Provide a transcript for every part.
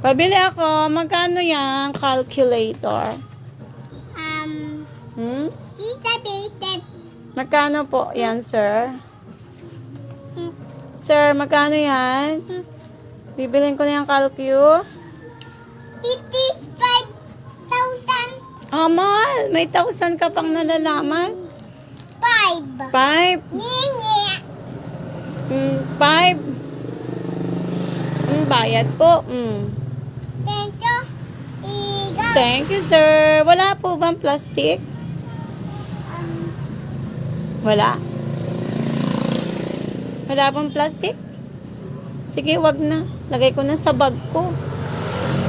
Pabili ako. Magkano yan? Calculator. Tita Baby. Magkano po yan, sir? Sir, magkano yan? Bibilin ko na yung calcu. 55,000. Oh, mahal. May 1,000 ka pang nalalaman. 5. 5. Nini. 5. Bayad po. Tento. Iga. Thank you, sir. Wala po bang plastic? Wala. Wala pong plastic? Sige, wag na. Lagay ko na sa bag ko.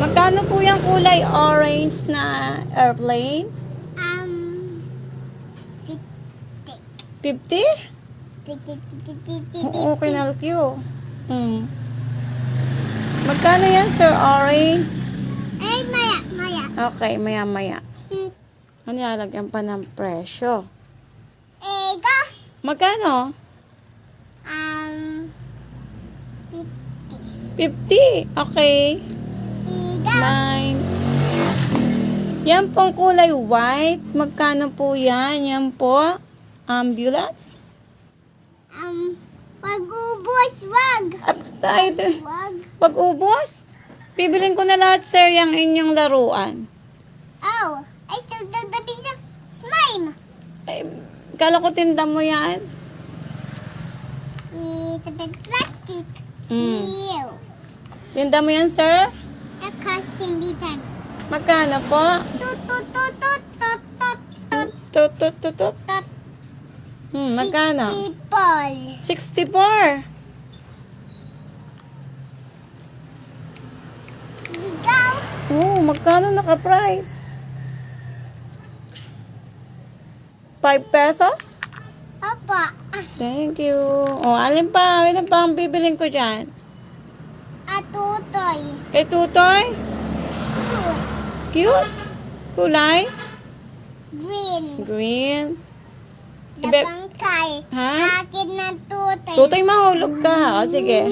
Magkano po yung kulay orange na airplane? 50? 50. Oo, kinalkyo. Magkano yan, sir, orange? Ay, maya. Okay, maya-maya. Ano lalagyan pa ng presyo? Iga. Magkano? 50. 50. Okay. Iga. 9. Yan pong kulay white. Magkano po yan? Yan po. Ambulance. Pag-ubos, wag. Wag. Pag ubos, bibilin ko na lahat, sir, yung inyong laruan. Oh, ay sudadabi na slime. Ay, kala ko tinda mo yan. Plastic. Ew. Tinda mo yan, sir? Nakasimbitan. Magkano po? Tut. Tutut. Magkano? People. 64. Ikaw. Magkano naka-price? 5 pesos? Papa. Thank you. Alin pa? Alin pa ang bibilin ko dyan? Atutoy. Kay Tutoy? Cute. Kulay? Green. Green. Labangkay. Ha? Akin na tutoy. Tutoy, mahulog ka. O, sige.